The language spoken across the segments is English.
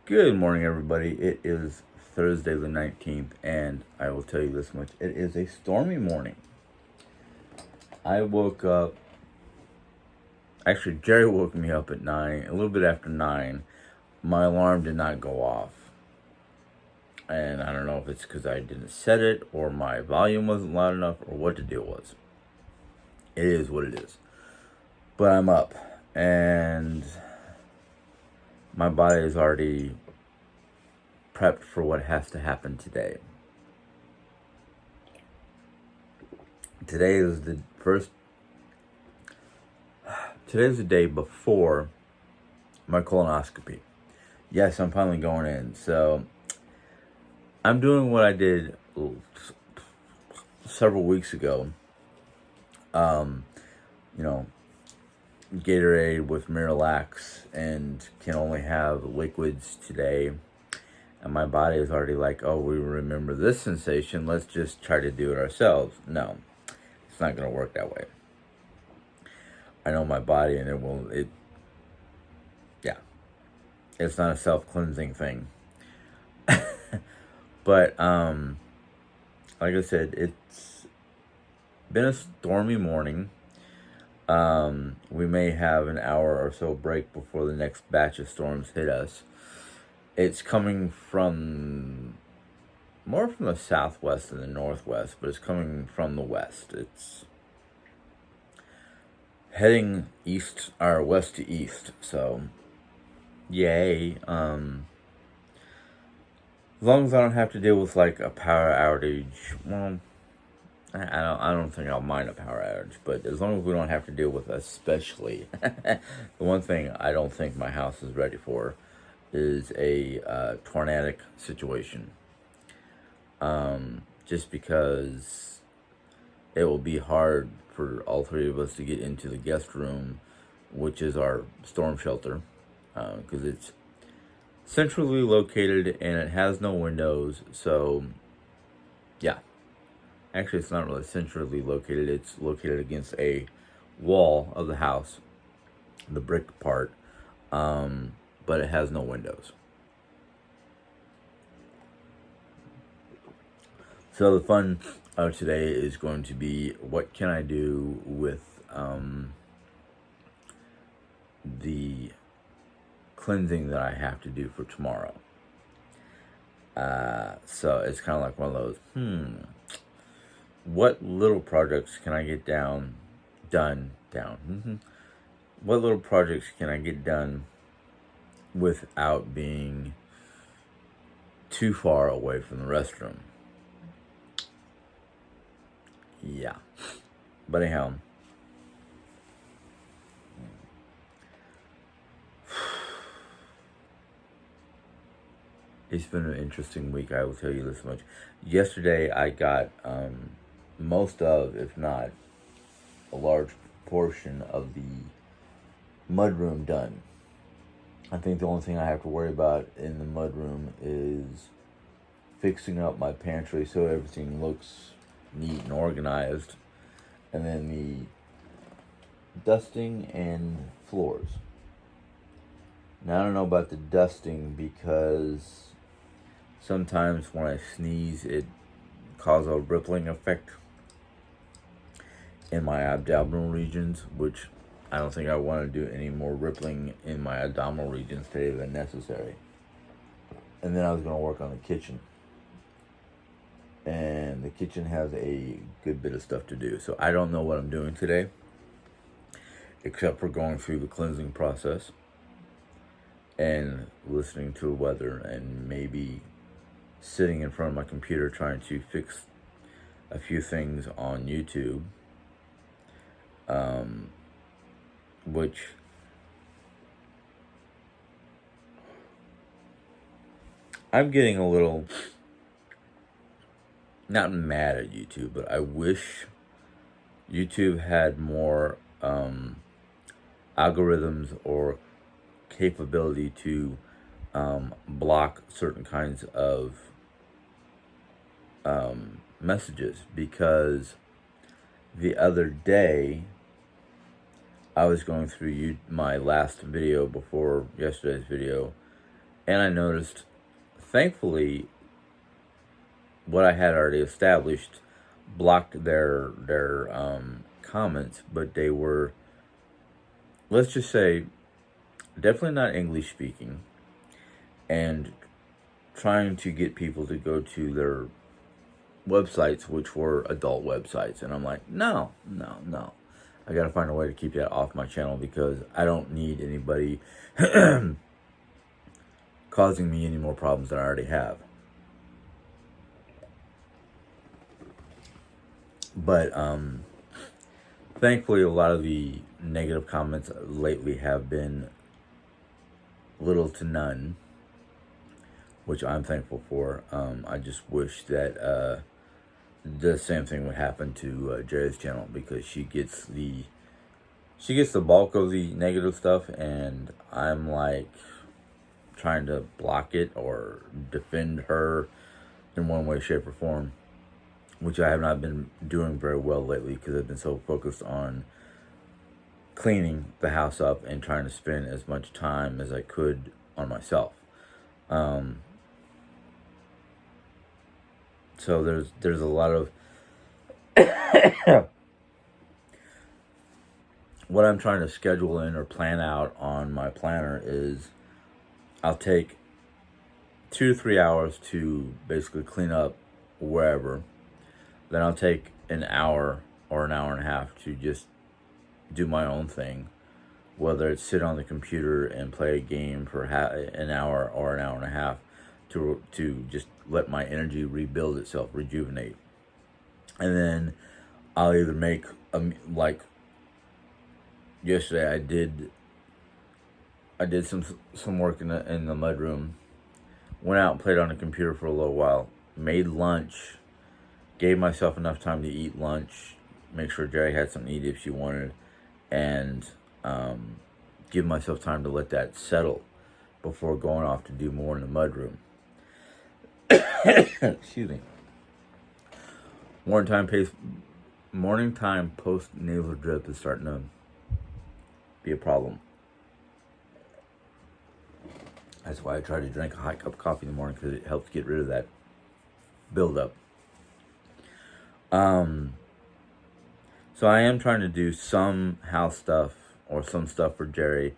Good morning, everybody. It is Thursday the 19th, and I will tell you this much. It is a stormy morning. I woke up, actually, Jerry woke me up at 9, a little bit after 9. My alarm did not go off. And I don't know if it's because I didn't set it, or my volume wasn't loud enough, or what the deal was. It is what it is. But I'm up, and my body is already prepped for what has to happen today. Today's the day before my colonoscopy. Yes, I'm finally going in. So I'm doing what I did several weeks ago. Gatorade with Miralax, and can only have liquids today. And my body is already like, oh, we remember this sensation. Let's just try to do it ourselves. No, it's not going to work that way. I know my body, and it's not a self-cleansing thing. But, like I said, it's been a stormy morning. We may have an hour or so break before the next batch of storms hit us. It's coming more from the southwest than the northwest, but it's coming from the west. It's heading east, or west to east, so yay. As long as I don't have to deal with like a power outage, well, I don't think I'll mind a power outage, but as long as we don't have to deal with, especially the one thing I don't think my house is ready for is a tornadic situation. Just because it will be hard for all three of us to get into the guest room, which is our storm shelter, because it's centrally located and it has no windows. So yeah, actually it's not really centrally located. It's located against a wall of the house, the brick part, but it has no windows. So the fun of today is going to be, what can I do with the cleansing that I have to do for tomorrow. So it's kind of like one of those, what little projects can I get done? What little projects can I get done without being too far away from the restroom? Yeah. But anyhow, it's been an interesting week, I will tell you this much. Yesterday I got most of, if not a large portion of the mudroom done. I think the only thing I have to worry about in the mudroom is fixing up my pantry so everything looks neat and organized, and then the dusting and floors. Now I don't know about the dusting, because sometimes when I sneeze it causes a rippling effect in my abdominal regions, which I don't think I want to do any more rippling in my abdominal regions today than necessary. And then I was going to work on the kitchen. And the kitchen has a good bit of stuff to do. So I don't know what I'm doing today, except for going through the cleansing process and listening to the weather, and maybe sitting in front of my computer trying to fix a few things on YouTube, which I'm getting a little, not mad at YouTube, but I wish YouTube had more algorithms or capability to block certain kinds of messages. Because the other day I was going through my last video before yesterday's video, And I noticed, thankfully, what I had already established blocked their comments, but they were, let's just say, definitely not English speaking, and trying to get people to go to their websites, which were adult websites. And I'm like, no, no, no. I got to find a way to keep that off my channel because I don't need anybody causing me any more problems than I already have. But thankfully, a lot of the negative comments lately have been little to none, which I'm thankful for. I just wish that the same thing would happen to Jerry's channel, because she gets the bulk of the negative stuff, and I'm like trying to block it or defend her in one way, shape, or form, which I have not been doing very well lately because I've been so focused on cleaning the house up and trying to spend as much time as I could on myself. So there's a lot of what I'm trying to schedule in or plan out on my planner is I'll take 2 to 3 hours to basically clean up wherever. Then I'll take an hour or an hour and a half to just do my own thing, whether it's sit on the computer and play a game for an hour or an hour and a half to just let my energy rebuild itself, rejuvenate. And then I'll either make like yesterday I did some work in the mudroom, went out and played on the computer for a little while, made lunch, gave myself enough time to eat lunch, make sure Jerry had something to eat if she wanted, and give myself time to let that settle before going off to do more in the mudroom. Excuse me. Morning time post nasal drip is starting to be a problem. That's why I try to drink a hot cup of coffee in the morning, because it helps get rid of that buildup. So I am trying to do some house stuff or some stuff for Jerry,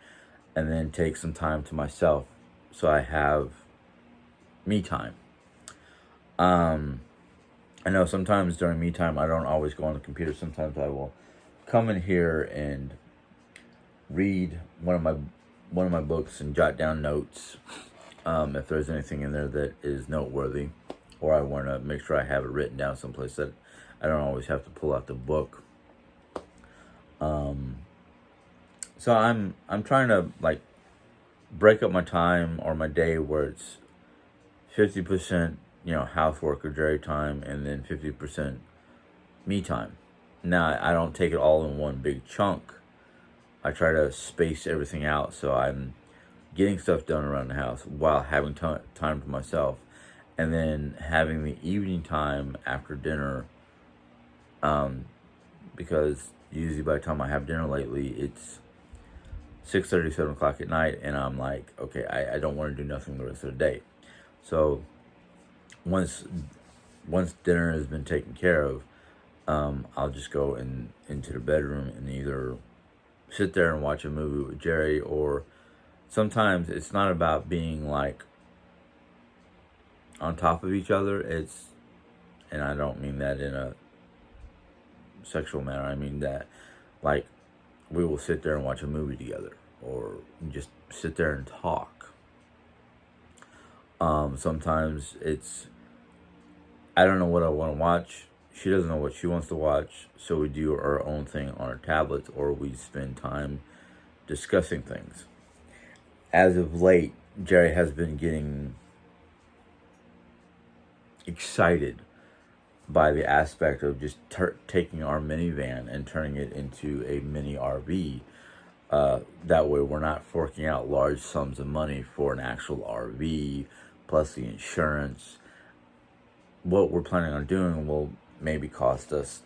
and then take some time to myself so I have me time. I know sometimes during me time I don't always go on the computer. Sometimes I will come in here and read one of my books and jot down notes if there's anything in there that is noteworthy, or I want to make sure I have it written down someplace that I don't always have to pull out the book. So I'm trying to like break up my time or my day where it's 50%, housework or Jerry time, and then 50% me time. Now, I don't take it all in one big chunk. I try to space everything out so I'm getting stuff done around the house while having time for myself, and then having the evening time after dinner, because usually by the time I have dinner lately, it's 6:30, 7 o'clock at night, and I'm like, okay, I don't want to do nothing the rest of the day. So once dinner has been taken care of, I'll just go into the bedroom and either sit there and watch a movie with Jerry, or sometimes it's not about being like on top of each other. And I don't mean that in a sexual manner. I mean that like we will sit there and watch a movie together, or just sit there and talk. Sometimes I don't know what I want to watch. She doesn't know what she wants to watch, so we do our own thing on our tablets, or we spend time discussing things. As of late, Jerry has been getting excited by the aspect of just taking our minivan and turning it into a mini RV. That way we're not forking out large sums of money for an actual RV, plus the insurance. What we're planning on doing will maybe cost us,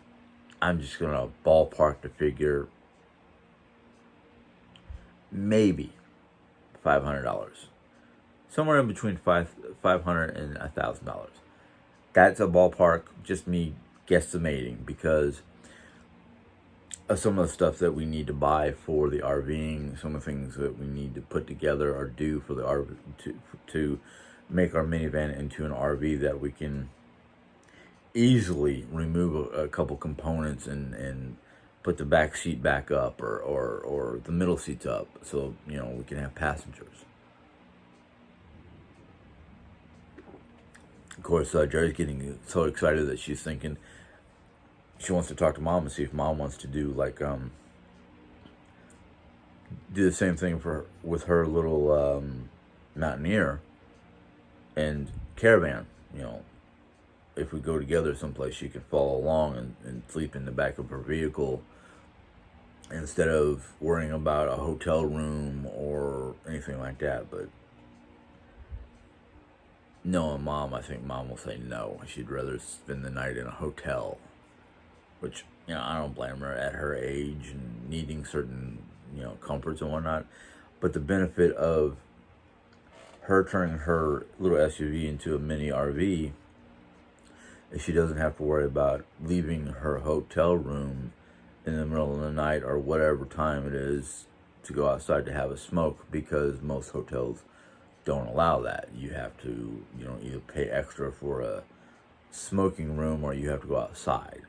I'm just going to ballpark the figure, maybe $500. somewhere in between $500 and $1,000. That's a ballpark, just me guesstimating, because of some of the stuff that we need to buy for the RVing, some of the things that we need to put together or do for the RV to make our minivan into an RV that we can easily remove a couple components and put the back seat back up, or the middle seats up, so we can have passengers. Of course, Jerry's getting so excited that she's thinking she wants to talk to Mom and see if Mom wants to do do the same thing with her little Mountaineer and Caravan. If we go together someplace, she can follow along and sleep in the back of her vehicle instead of worrying about a hotel room or anything like that. But knowing Mom, I think Mom will say no. She'd rather spend the night in a hotel, which, I don't blame her at her age and needing certain, comforts and whatnot. But the benefit of her turning her little SUV into a mini RV is she doesn't have to worry about leaving her hotel room in the middle of the night or whatever time it is to go outside to have a smoke, because most hotels don't allow that. You have to, either pay extra for a smoking room or you have to go outside.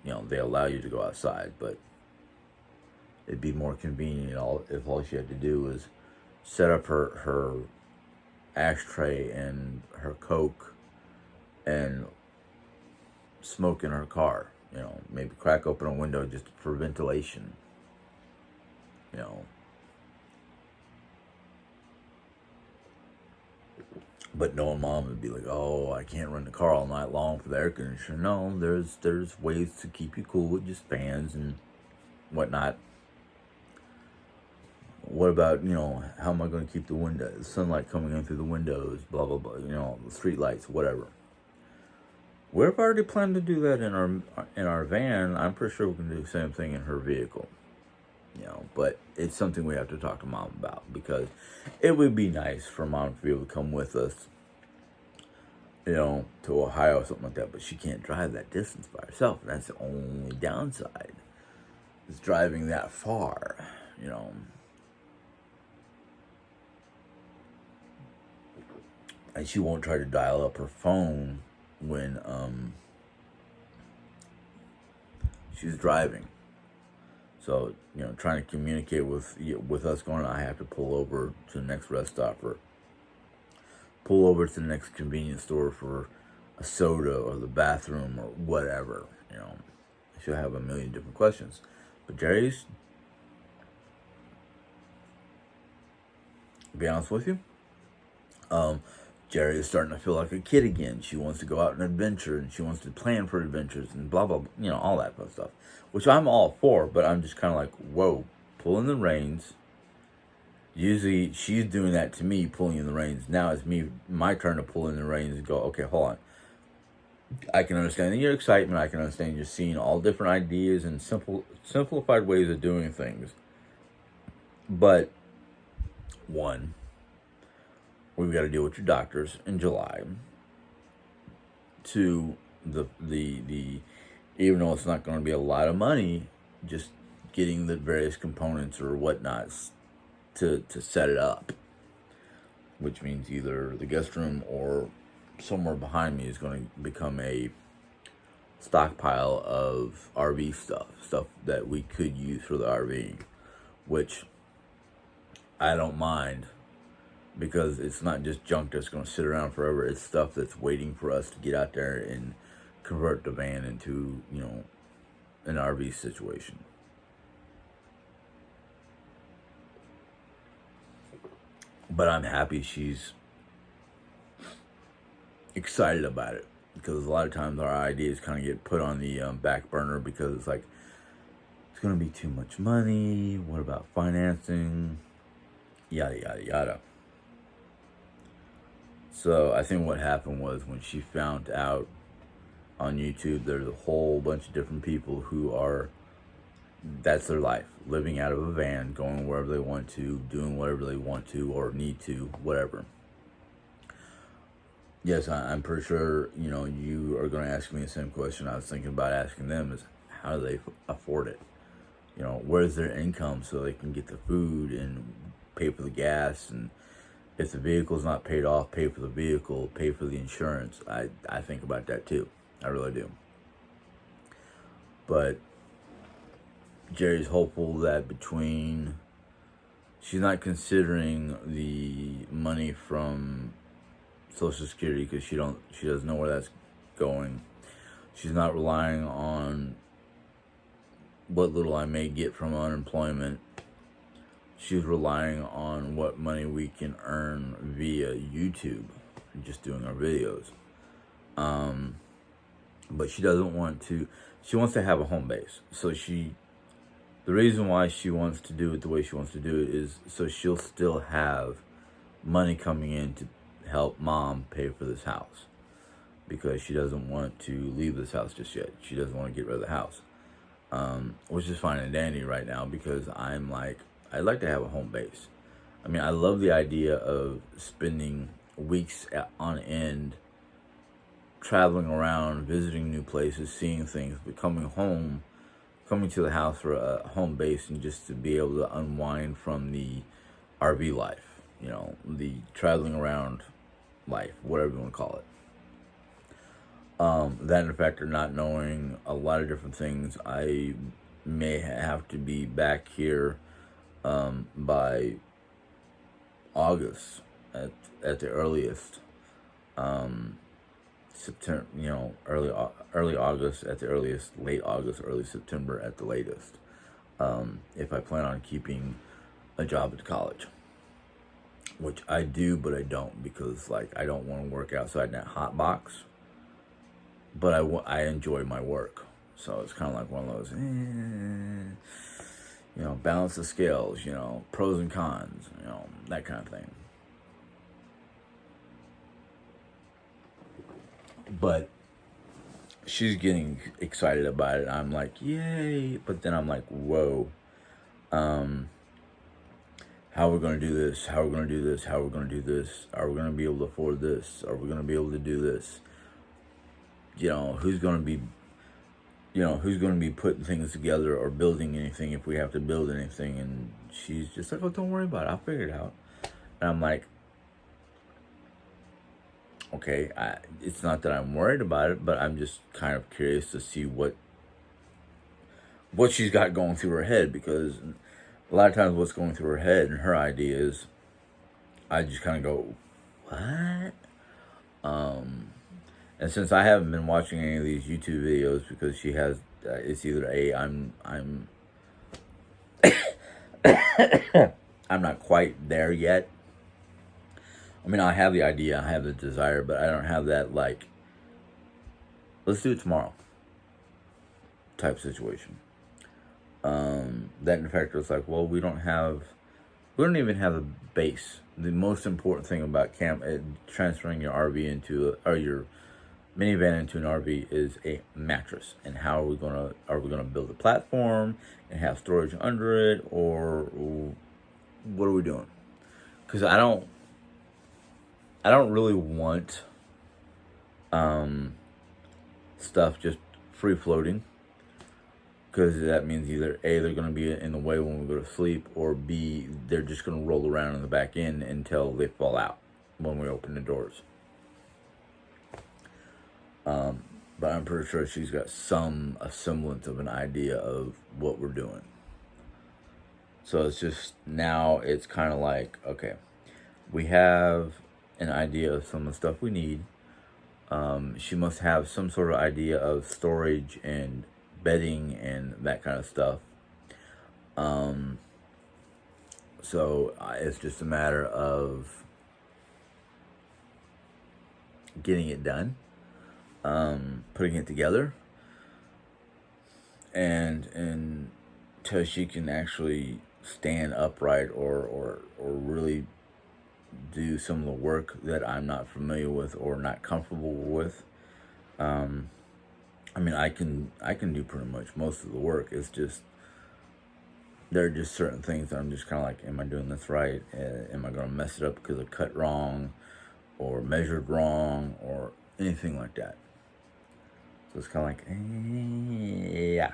They allow you to go outside, but it'd be more convenient if all she had to do was set up her ashtray and her Coke and smoke in her car. Maybe crack open a window just for ventilation. But knowing Mom would be like, oh, I can't run the car all night long for the air conditioner. No, there's ways to keep you cool with just fans and whatnot. What about, how am I going to keep the sunlight coming in through the windows, blah, blah, blah, the street lights, whatever. We've already planned to do that in our van. I'm pretty sure we can do the same thing in her vehicle. But it's something we have to talk to Mom about, because it would be nice for Mom to be able to come with us, to Ohio or something like that. But she can't drive that distance by herself. And that's the only downside, is driving that far, And she won't try to dial up her phone when she's driving. So, trying to communicate with us going, I have to pull over to the next rest stop or pull over to the next convenience store for a soda or the bathroom or whatever. She'll have a million different questions. But Jerry's, to be honest with you, Jerry is starting to feel like a kid again. She wants to go out on an adventure, and she wants to plan for adventures and blah, blah, blah, all that fun stuff, which I'm all for, but I'm just kind of like, whoa, pulling the reins. Usually she's doing that to me, pulling in the reins. Now it's my turn to pull in the reins and go, okay, hold on. I can understand your excitement. I can understand you're seeing all different ideas and simplified ways of doing things. But, one, we've got to deal with your doctors in July. Two, the even though it's not going to be a lot of money, just getting the various components or whatnot to set it up, which means either the guest room or somewhere behind me is going to become a stockpile of RV stuff that we could use for the RV, which I don't mind, because it's not just junk that's going to sit around forever. It's stuff that's waiting for us to get out there and convert the van into, an RV situation. But I'm happy she's excited about it, because a lot of times our ideas kind of get put on the back burner because it's like, it's going to be too much money. What about financing? Yada, yada, yada. So I think what happened was, when she found out on YouTube, there's a whole bunch of different people who that's their life, living out of a van, going wherever they want to, doing whatever they want to or need to, whatever. Yes, I'm pretty sure, you are going to ask me the same question I was thinking about asking them is how do they afford it? Where's their income so they can get the food and pay for the gas, and if the vehicle's not paid off, pay for the vehicle, pay for the insurance. I think about that too. I really do. But Jerry's hopeful that she's not considering the money from Social Security because she doesn't know where that's going. She's not relying on what little I may get from unemployment. She's relying on what money we can earn via YouTube, just doing our videos. But she doesn't want to. She wants to have a home base. So the reason why she wants to do it the way she wants to do it is so she'll still have money coming in to help mom pay for this house, because she doesn't want to leave this house just yet. She doesn't want to get rid of the house, which is fine and dandy right now, because I'd like to have a home base. I mean, I love the idea of spending weeks on end traveling around, visiting new places, seeing things, but coming to the house for a home base and just to be able to unwind from the RV life, the traveling around life, whatever you want to call it. That and the fact of not knowing a lot of different things, I may have to be back here by August at the earliest. September, early August at the earliest, late August, early September at the latest. If I plan on keeping a job at college, which I do, but I don't, because I don't want to work outside that hot box. But I enjoy my work, so it's kind of like one of those, balance the scales, pros and cons, that kind of thing. But she's getting excited about it. I'm like, yay! But then I'm like, whoa. How are we going to do this? How are we going to do this? How are we going to do this? Are we going to be able to afford this? Are we going to be able to do this? Who's going to be putting things together or building anything if we have to build anything? And she's just like, oh, don't worry about it. I'll figure it out. And I'm like, okay, it's not that I'm worried about it, but I'm just kind of curious to see what she's got going through her head, because a lot of times what's going through her head and her ideas, I just kind of go, what? And since I haven't been watching any of these YouTube videos, because she has, it's either I'm I'm not quite there yet. I mean, I have the idea, I have the desire, but I don't have that, let's do it tomorrow type situation. That in fact was like, well, we don't even have a base. The most important thing about transferring your RV or your minivan into an RV is a mattress. And how are we gonna build a platform and have storage under it, or what are we doing? Because I don't really want stuff just free floating, because that means either A, they're going to be in the way when we go to sleep, or B, they're just going to roll around in the back end until they fall out when we open the doors. But I'm pretty sure she's got a semblance of an idea of what we're doing. So it's just, now it's kind of like, okay, we have an idea of some of the stuff we need. She must have some sort of idea of storage and bedding and that kind of stuff. So it's just a matter of getting it done, putting it together, and until she can actually stand upright or really do some of the work that I'm not familiar with or not comfortable with. I mean, I can do pretty much most of the work. It's just, there are just certain things that I'm just kind of like, am I doing this right? Am I going to mess it up because I cut wrong? or measured wrong or anything like that. So it's kind of like, yeah.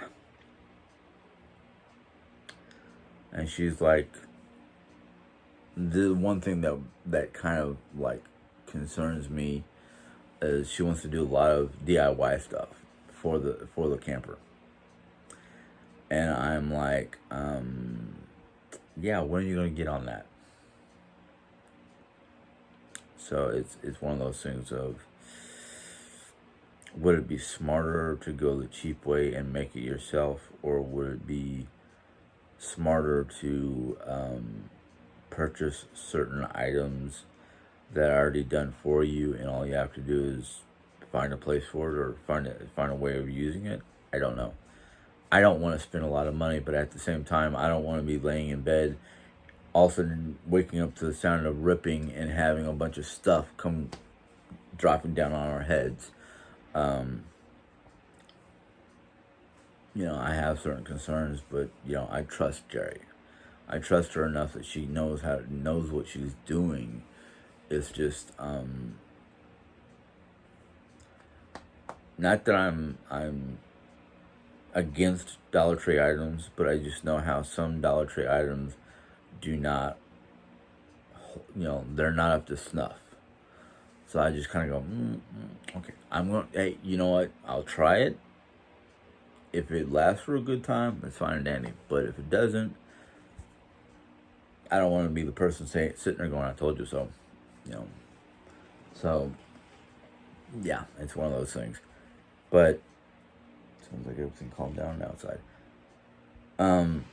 And she's like, the one thing that kind of like concerns me is she wants to do a lot of DIY stuff for the camper. And I'm like, yeah, when are you gonna get on that? So it's one of those things of, would it be smarter to go the cheap way and make it yourself, or would it be smarter to purchase certain items that are already done for you, and all you have to do is find a place for it or find a way of using it? I don't know. I don't want to spend a lot of money, but at the same time, I don't want to be laying in bed, all of a sudden waking up to the sound of ripping and having a bunch of stuff come dropping down on our heads. I have certain concerns, but I trust Jerry. I trust her enough that she knows what she's doing. It's just not that I'm against Dollar Tree items, but I just know how some Dollar Tree items do not, they're not up to snuff. So I just kind of go, okay, hey, you know what? I'll try it. If it lasts for a good time, it's fine and dandy. But if it doesn't, I don't want to be the person sitting there going, I told you so. So, yeah, it's one of those things. But it sounds like everything calmed down outside. I'm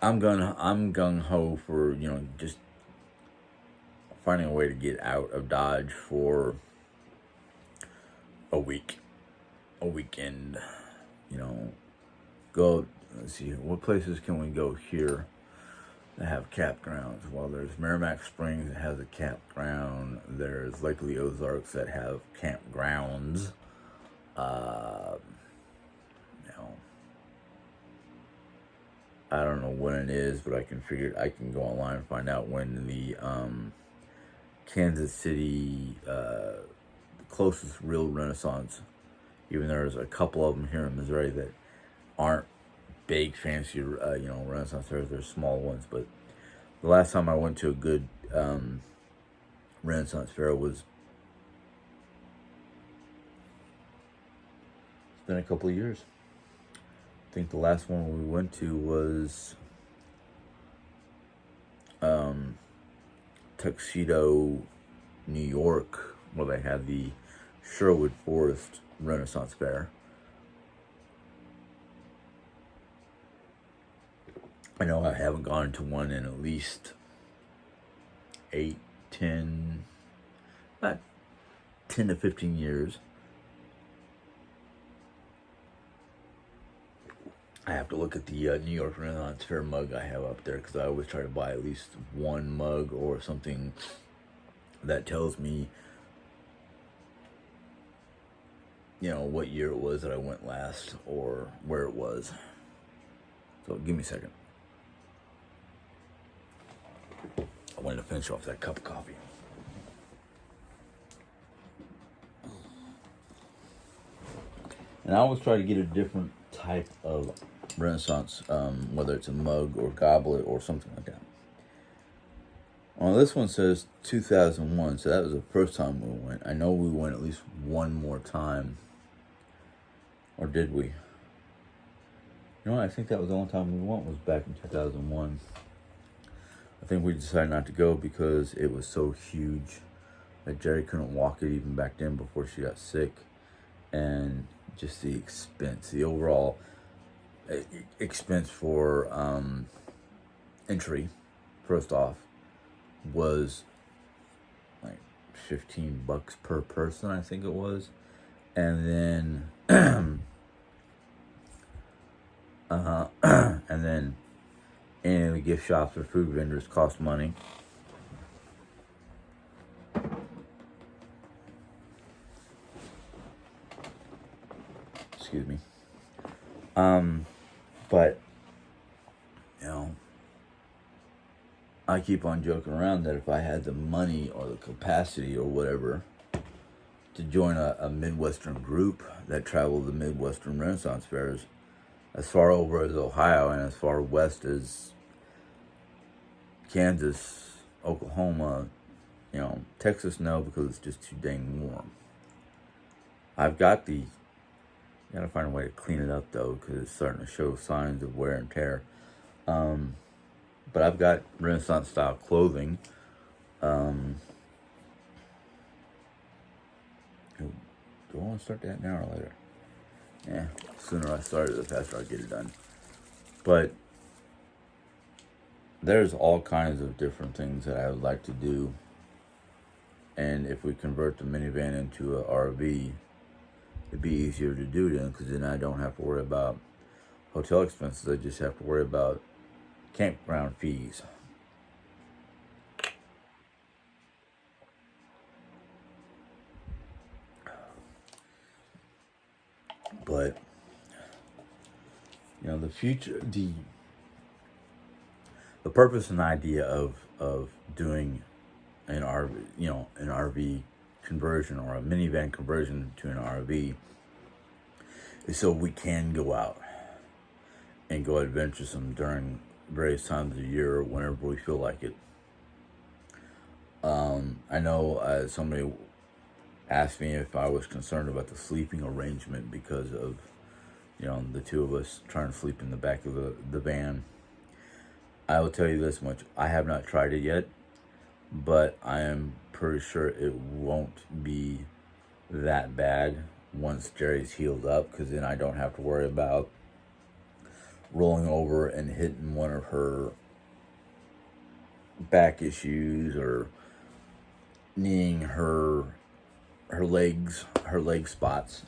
gung ho for just finding a way to get out of Dodge for a weekend. Go. Let's see, what places can we go here that have campgrounds? Well, there's Merrimack Springs that has a campground. There's Lake of the Ozarks that have campgrounds. I don't know when it is, but I can go online and find out when the Kansas City closest real Renaissance. Even there's a couple of them here in Missouri that aren't big, fancy, Renaissance fairs. They're small ones. But the last time I went to a good Renaissance fair was, it's been a couple of years. I think the last one we went to was Tuxedo, New York, where they had the Sherwood Forest Renaissance Fair. I know I haven't gone to one in at least about 10 to 15 years. I have to look at the New York Renaissance Fair mug I have up there, because I always try to buy at least one mug or something that tells me, what year it was that I went last or where it was. So give me a second. I wanted to finish off that cup of coffee. And I always try to get a different type of Renaissance, whether it's a mug or goblet or something like that. Well, this one says 2001, so that was the first time we went. I know we went at least one more time. Or did we? I think that was the only time we went, was back in 2001. I think we decided not to go because it was so huge that Jerry couldn't walk it even back then before she got sick. And just the expense, the overall expense for entry, first off, was like $15 per person, I think it was. And then and then any of the gift shops or food vendors cost money. Excuse me. But I keep on joking around that if I had the money or the capacity or whatever to join a Midwestern group that traveled the Midwestern Renaissance fairs, as far over as Ohio and as far west as Kansas, Oklahoma, Texas, no, because it's just too dang warm. I've got gotta find a way to clean it up though, because it's starting to show signs of wear and tear. But I've got Renaissance style clothing. Do I want to start that now or later? Yeah, the sooner I start it, the faster I get it done. But there's all kinds of different things that I would like to do. And if we convert the minivan into an RV, it'd be easier to do then, because then I don't have to worry about hotel expenses. I just have to worry about campground fees. But the future, the purpose and idea of doing an RV conversion or a minivan conversion to an RV is so we can go out and go adventuresome during various times of the year whenever we feel like it. I know somebody asked me if I was concerned about the sleeping arrangement because of the two of us trying to sleep in the back of the van. I will tell you this much: I have not tried it yet, but I am pretty sure it won't be that bad once Jerry's healed up, because then I don't have to worry about rolling over and hitting one of her back issues or kneeing her leg spots.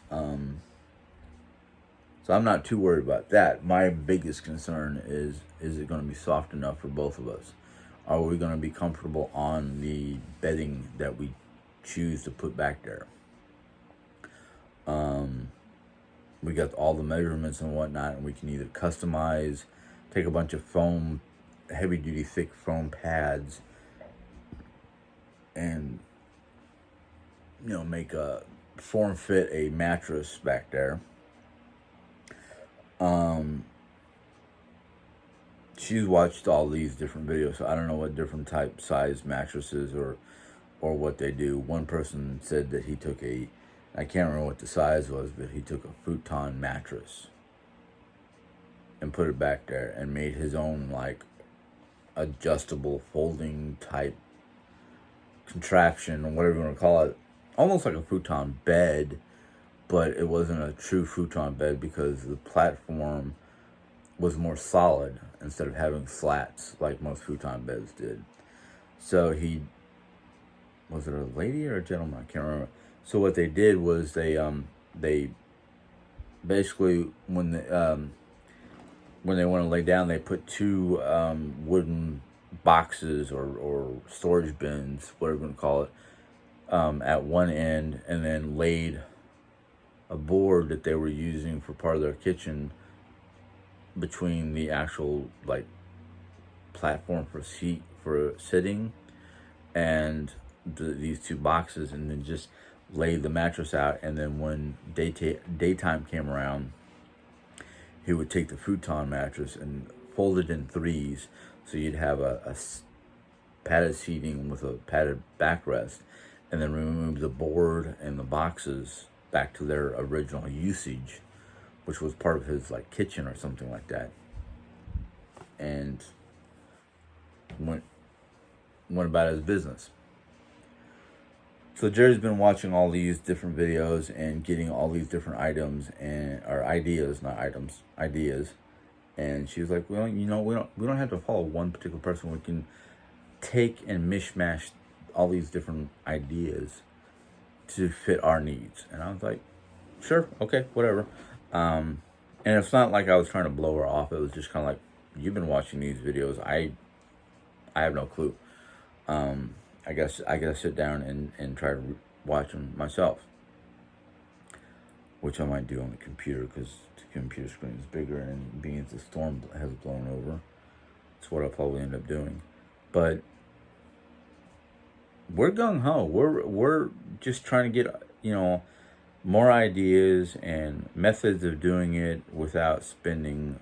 So I'm not too worried about that. My biggest concern is it going to be soft enough for both of us? Are we going to be comfortable on the bedding that we choose to put back there? We got all the measurements and whatnot, and we can either customize, take a bunch of foam, heavy duty thick foam pads, and make a form fit a mattress back there. She's watched all these different videos, so I don't know what different type size mattresses or what they do. One person said that he took I can't remember what the size was, but he took a futon mattress and put it back there and made his own adjustable folding type contraption or whatever you want to call it, almost like a futon bed, but it wasn't a true futon bed because the platform was more solid instead of having slats like most futon beds did. So was it a lady or a gentleman? I can't remember. So what they did was they basically when they want to lay down, they put two wooden boxes or storage bins, whatever you want to call it, at one end, and then laid a board that they were using for part of their kitchen between the actual platform for sitting and these two boxes, and then just laid the mattress out. And then when daytime came around, he would take the futon mattress and fold it in threes, so you'd have a padded seating with a padded backrest, and then remove the board and the boxes back to their original usage, which was part of his kitchen or something like that, and went about his business. So Jerry's been watching all these different videos and getting all these different items or ideas, not items, ideas. And she was like, well, we don't have to follow one particular person. We can take and mishmash all these different ideas to fit our needs. And I was like, sure, okay, whatever. And it's not like I was trying to blow her off. It was just kind of like, you've been watching these videos. I have no clue. I guess I gotta sit down and try to watch them myself, which I might do on the computer because the computer screen is bigger, and being the storm has blown over, it's what I'll probably end up doing. But we're gung ho. We're just trying to get, more ideas and methods of doing it without spending,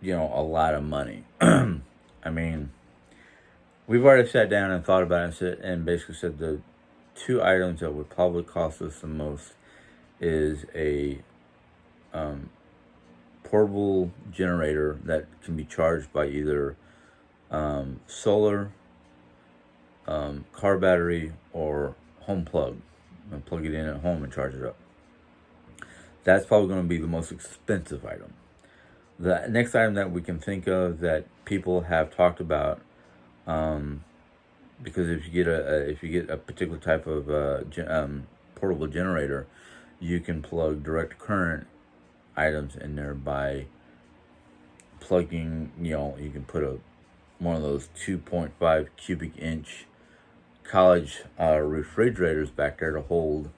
a lot of money. I mean, we've already sat down and thought about it and basically said the two items that would probably cost us the most is a portable generator that can be charged by either solar, car battery, or home plug. And plug it in at home and charge it up. That's probably going to be the most expensive item. The next item that we can think of that people have talked about, because if you get a particular type of portable generator, you can plug direct current items in there by plugging. You can put one of those 2.5 cubic inch college refrigerators back there to hold,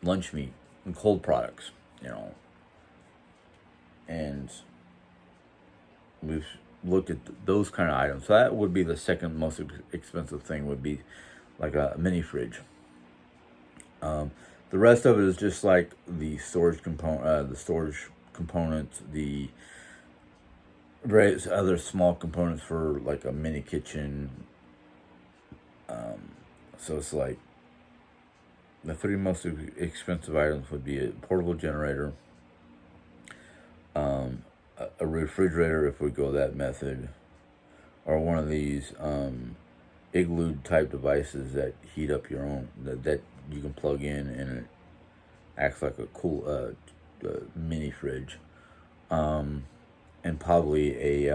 lunch meat and cold products, and we've looked at those kind of items. So that would be the second most expensive thing, would be like a mini fridge. The rest of it is just like the storage components, the various other small components for like a mini kitchen. So it's like the three most expensive items would be a portable generator, a refrigerator if we go that method, or one of these igloo type devices that heat up your own, that you can plug in and it acts like a cool mini fridge, and probably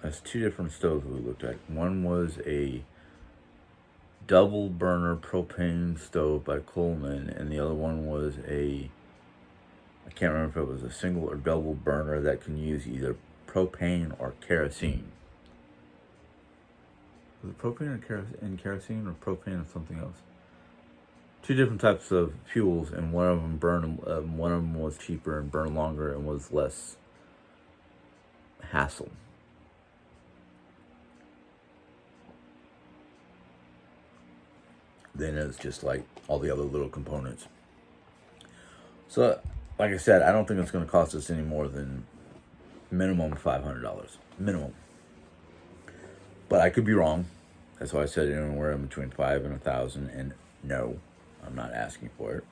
there's two different stoves we looked at. One was a double burner propane stove by Coleman, and the other one was I can't remember if it was a single or double burner that can use either propane or kerosene. Was it propane and kerosene, or propane and something else? Two different types of fuels, and one of them was cheaper and burned longer and was less hassle. Then it's just like all the other little components. So, like I said, I don't think it's going to cost us any more than minimum $500. Minimum. But I could be wrong. That's why I said anywhere in between $500 and $1,000. And no, I'm not asking for it.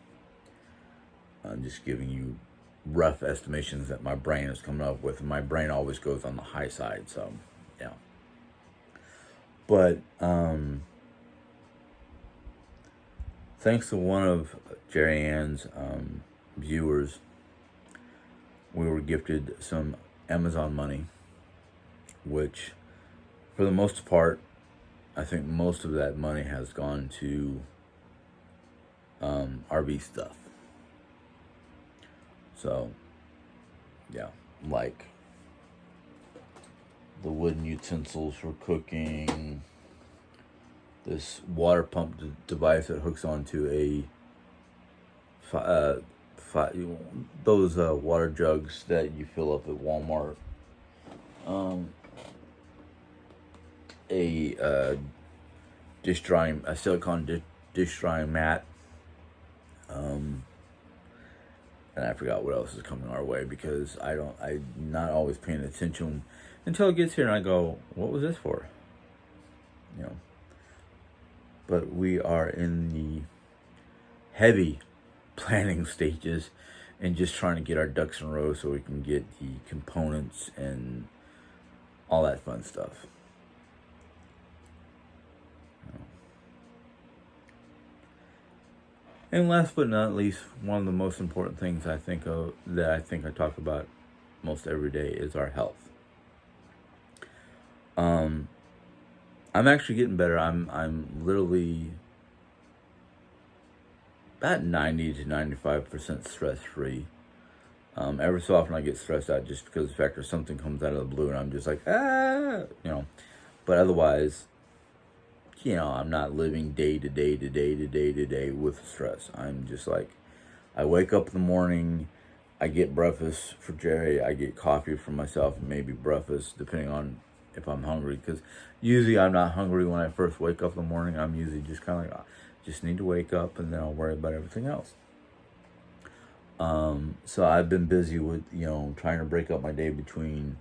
I'm just giving you rough estimations that my brain is coming up with. And my brain always goes on the high side. So, yeah. But, thanks to one of Jerry Ann's viewers, we were gifted some Amazon money, which, for the most part, I think most of that money has gone to RV stuff. So, yeah, like the wooden utensils for cooking, this water pump device that hooks onto those water jugs that you fill up at Walmart, a silicone dish drying mat, and I forgot what else is coming our way because I'm not always paying attention until it gets here and I go, what was this for? But we are in the heavy planning stages and just trying to get our ducks in a row so we can get the components and all that fun stuff. And last but not least, one of the most important things I think I talk about most every day is our health. I'm actually getting better. I'm literally about 90 to 95% stress free. Every so often I get stressed out just because of the fact that something comes out of the blue and I'm just like, But otherwise, I'm not living day to day with stress. I'm just like, I wake up in the morning, I get breakfast for Jerry. I get coffee for myself, and maybe breakfast, depending on if I'm hungry. Because usually I'm not hungry when I first wake up in the morning. I'm usually just kind of like, just need to wake up, and then I'll worry about everything else. So I've been busy with, trying to break up my day between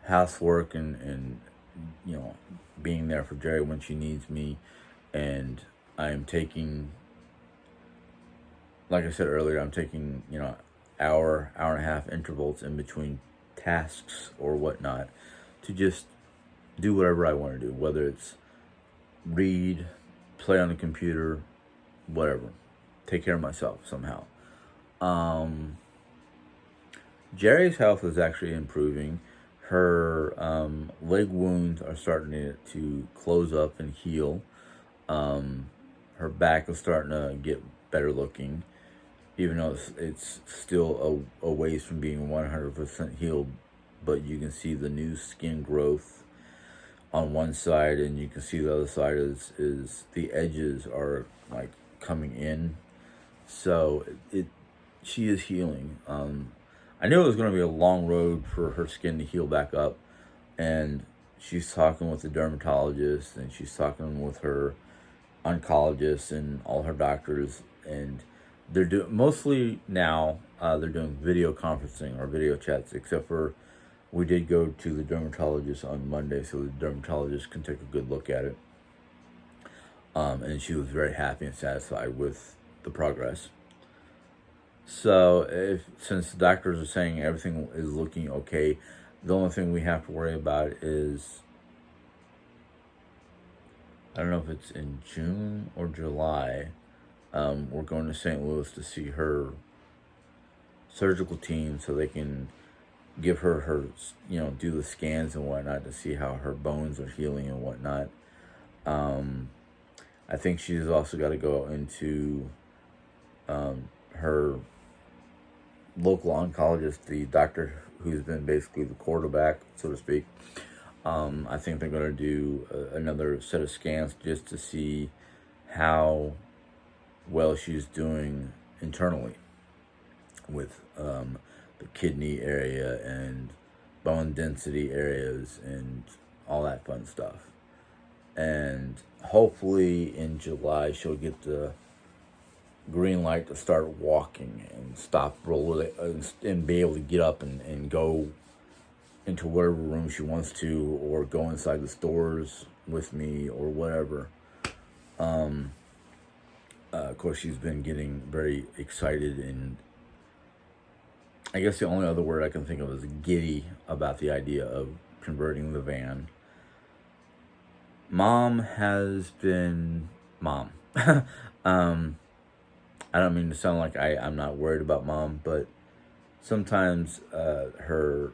housework and being there for Jerry when she needs me. And I'm taking, like I said earlier, I'm taking, hour and a half intervals in between tasks or whatnot to just do whatever I want to do, whether it's read, play on the computer, whatever. Take care of myself somehow. Jerry's health is actually improving. Her leg wounds are starting to close up and heal. Her back is starting to get better looking, even though it's still a ways from being 100% healed. But you can see the new skin growth on one side, and you can see the other side is the edges are like coming in. So she is healing. I knew it was going to be a long road for her skin to heal back up, and she's talking with the dermatologist, and she's talking with her oncologist and all her doctors, and they're doing mostly now. They're doing video conferencing or video chats, except for we did go to the dermatologist on Monday, so the dermatologist can take a good look at it. And she was very happy and satisfied with the progress. So since the doctors are saying everything is looking okay, the only thing we have to worry about is, I don't know if it's in June or July, we're going to St. Louis to see her surgical team so they can give her, do the scans and whatnot to see how her bones are healing and whatnot. I think she's also got to go into her local oncologist, the doctor who's been basically the quarterback, so to speak. I think they're going to do another set of scans just to see how well she's doing internally with the kidney area and bone density areas and all that fun stuff. And hopefully in July she'll get the green light to start walking and stop rolling and be able to get up and go into whatever room she wants to, or go inside the stores with me or whatever. Of course, she's been getting very excited, and I guess the only other word I can think of is giddy about the idea of converting the van. Mom has been mom. I don't mean to sound like I'm not worried about Mom, but sometimes her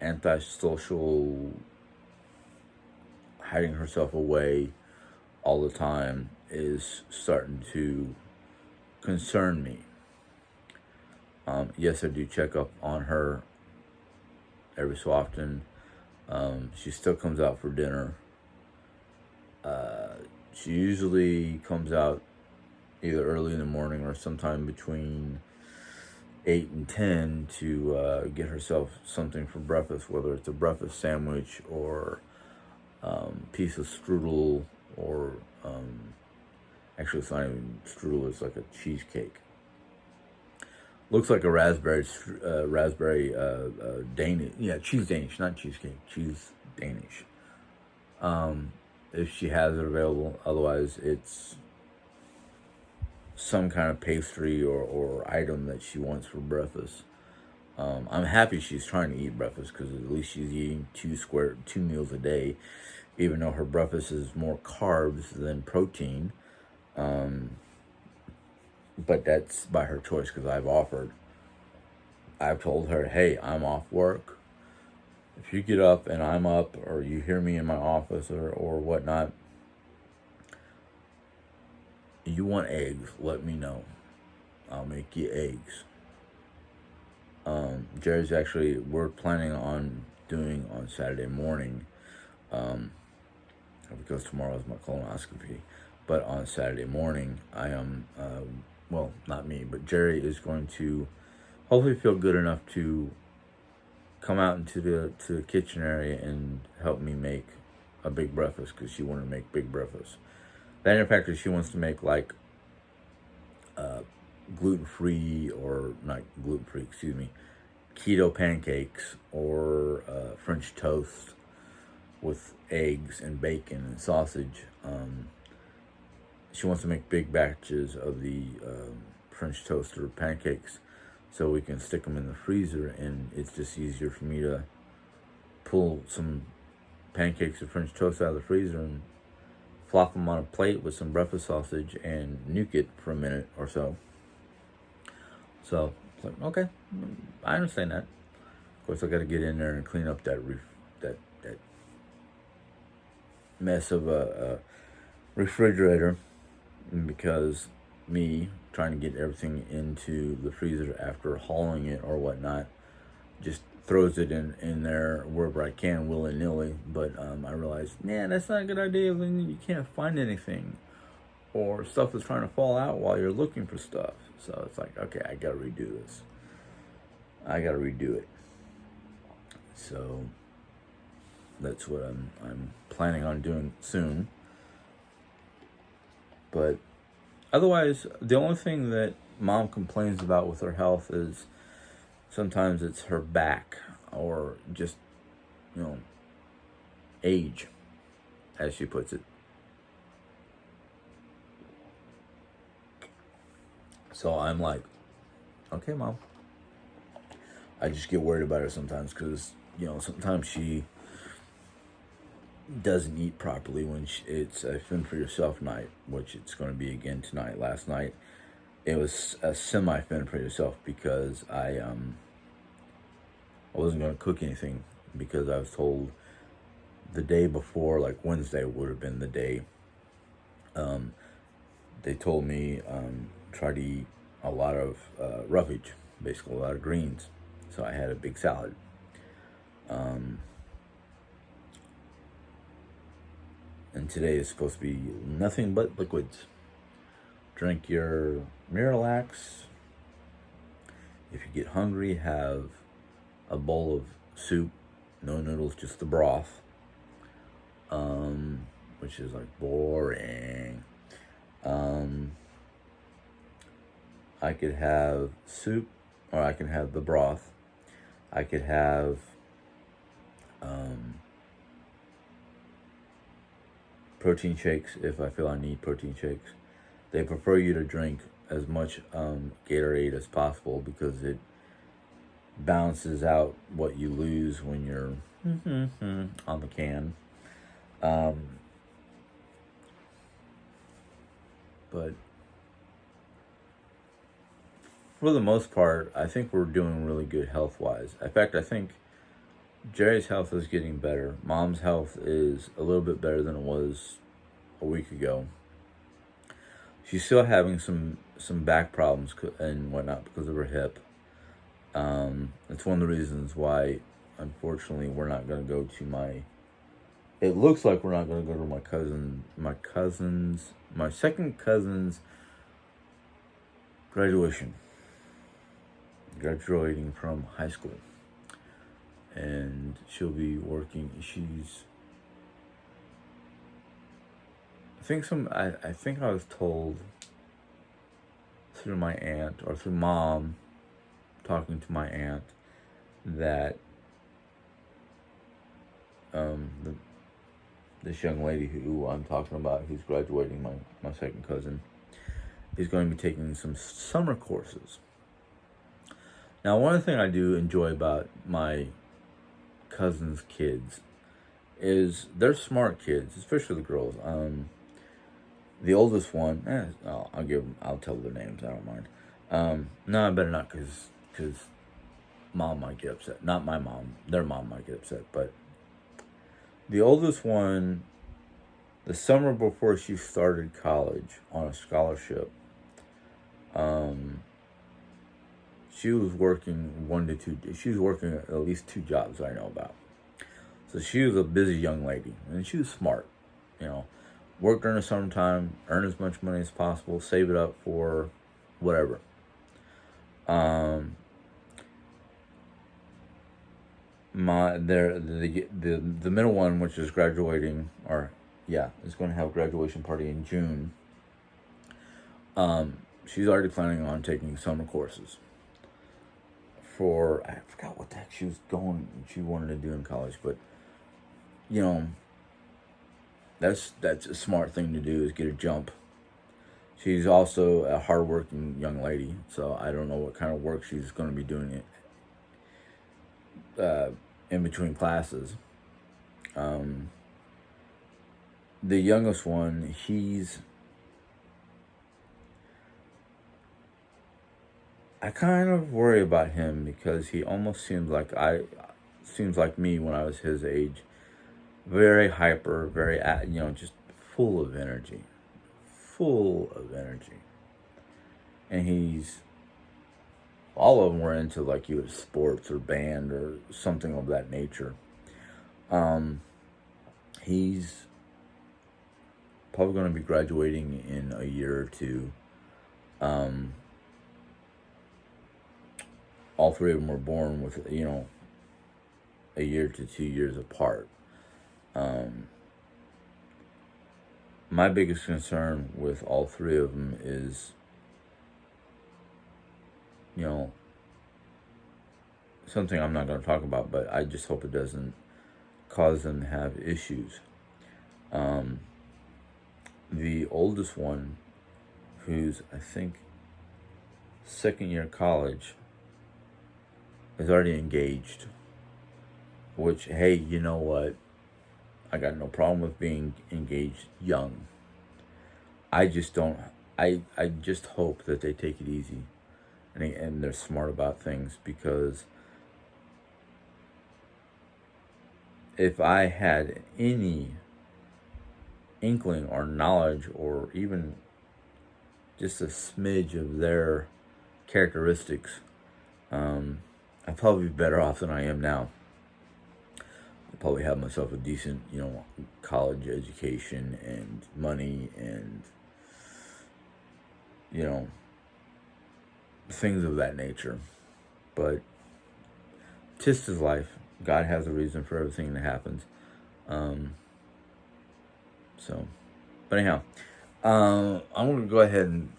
antisocial, hiding herself away all the time is starting to concern me. Yes, I do check up on her every so often. She still comes out for dinner. She usually comes out either early in the morning or sometime between 8 and 10 to get herself something for breakfast, whether it's a breakfast sandwich or piece of strudel, or actually it's not even strudel, it's like a cheesecake. Looks like a raspberry Danish. Yeah, cheese Danish, not cheesecake, cheese Danish. If she has it available. Otherwise, it's some kind of pastry or item that she wants for breakfast. I'm happy she's trying to eat breakfast, because at least she's eating two meals a day, even though her breakfast is more carbs than protein. But that's by her choice, because I've told her, hey, I'm off work. If you get up and I'm up, or you hear me in my office or whatnot, you want eggs, let me know. I'll make you eggs. Jerry's actually, we're planning on doing on Saturday morning, because tomorrow is my colonoscopy. But on Saturday morning, I am well, not me, but Jerry is going to hopefully feel good enough to come out into the kitchen area and help me make a big breakfast, because she wanted to make big breakfast. That in fact, she wants to make like gluten free, or not gluten free, excuse me, keto pancakes, or French toast with eggs and bacon and sausage. She wants to make big batches of the French toast or pancakes, so we can stick them in the freezer, and it's just easier for me to pull some pancakes or French toast out of the freezer and flop them on a plate with some breakfast sausage and nuke it for a minute or so. So it's like, okay, I understand that. Of course, I got to get in there and clean up that that mess of a refrigerator, because me trying to get everything into the freezer after hauling it or whatnot just throws it in there wherever I can, willy-nilly. But I realized, that's not a good idea when you can't find anything, or stuff is trying to fall out while you're looking for stuff. So it's like, okay, I gotta redo this. I gotta redo it. So that's what I'm planning on doing soon. But otherwise, the only thing that Mom complains about with her health is sometimes it's her back, or just, age, as she puts it. So I'm like, okay, Mom. I just get worried about her sometimes, because, sometimes she doesn't eat properly when it's a fend for yourself night, which it's going to be again tonight. Last night, it was a semi fend for yourself, because I wasn't going to cook anything, because I was told the day before, like Wednesday would have been the day. They told me try to eat a lot of roughage, basically a lot of greens. So I had a big salad. And today is supposed to be nothing but liquids. Drink your Miralax. If you get hungry, have a bowl of soup, no noodles, just the broth, which is like boring. I could have soup, or I can have the broth. I could have protein shakes if I feel I need protein shakes. They prefer you to drink as much Gatorade as possible, because it balances out what you lose when you're on the can. But for the most part, I think we're doing really good health-wise. In fact, I think Jerry's health is getting better. Mom's health is a little bit better than it was a week ago. She's still having some back problems and whatnot because of her hip. It's one of the reasons why, unfortunately, we're not going to go to it looks like we're not going to go to my second cousin's graduating from high school. And she'll be working. I think I was told through my aunt, or through Mom talking to my aunt, that this young lady who I'm talking about, who's graduating, my second cousin, is going to be taking some summer courses. Now, one thing I do enjoy about my cousin's kids is they're smart kids, especially the girls. The oldest one, I'll tell their names. I don't mind. No, I better not, because Mom might get upset. Not my mom. Their mom might get upset. But the oldest one, the summer before she started college on a scholarship, she was working she was working at least 2 jobs I know about. So she was a busy young lady, and she was smart. Work during the summertime, earn as much money as possible, save it up for whatever. The middle one, which is graduating, or yeah, is going to have a graduation party in June. She's already planning on taking summer courses for, I forgot what the heck she wanted to do in college, but you know, that's a smart thing to do, is get a jump. She's also a hardworking young lady, so I don't know what kind of work she's going to be doing in between classes. The youngest one, I kind of worry about him because he almost seems like me when I was his age. Very hyper, very, just full of energy. And all of them were into like either sports or band or something of that nature. He's probably going to be graduating in a year or two. All three of them were born with, a year to 2 years apart. My biggest concern with all three of them is, something I'm not going to talk about, but I just hope it doesn't cause them to have issues. The oldest one, who's, I think, second year college, is already engaged. Which, hey, you know what? I got no problem with being engaged young. I just don't. I just hope that they take it easy, and they're smart about things, because if I had any inkling or knowledge or even just a smidge of their characteristics, I'd probably be better off than I am now. I'd probably have myself a decent, college education and money and, things of that nature. But 'tis his life. God has a reason for everything that happens. But anyhow, I'm going to go ahead and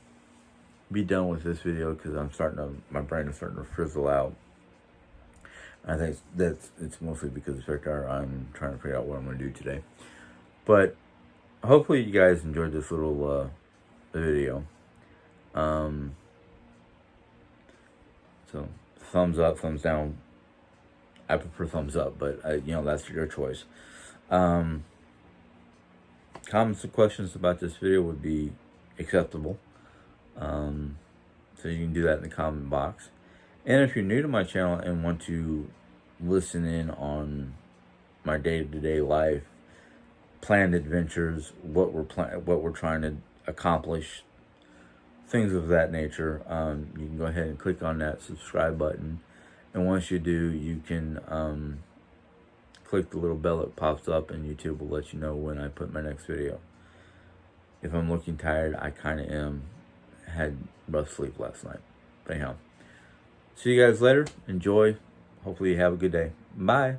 be done with this video because my brain is starting to frizzle out. I think it's mostly because of the fact that I'm trying to figure out what I'm going to do today. But hopefully you guys enjoyed this little video. So thumbs up, thumbs down. I prefer thumbs up, but that's your choice. Comments and questions about this video would be acceptable. So you can do that in the comment box. And if you're new to my channel and want to listen in on my day-to-day life, planned adventures, what we're trying to accomplish, things of that nature, you can go ahead and click on that subscribe button. And once you do, you can click the little bell that pops up, and YouTube will let you know when I put my next video. If I'm looking tired, I kind of am. Had rough sleep last night. But anyhow, see you guys later. Enjoy. Hopefully you have a good day. Bye.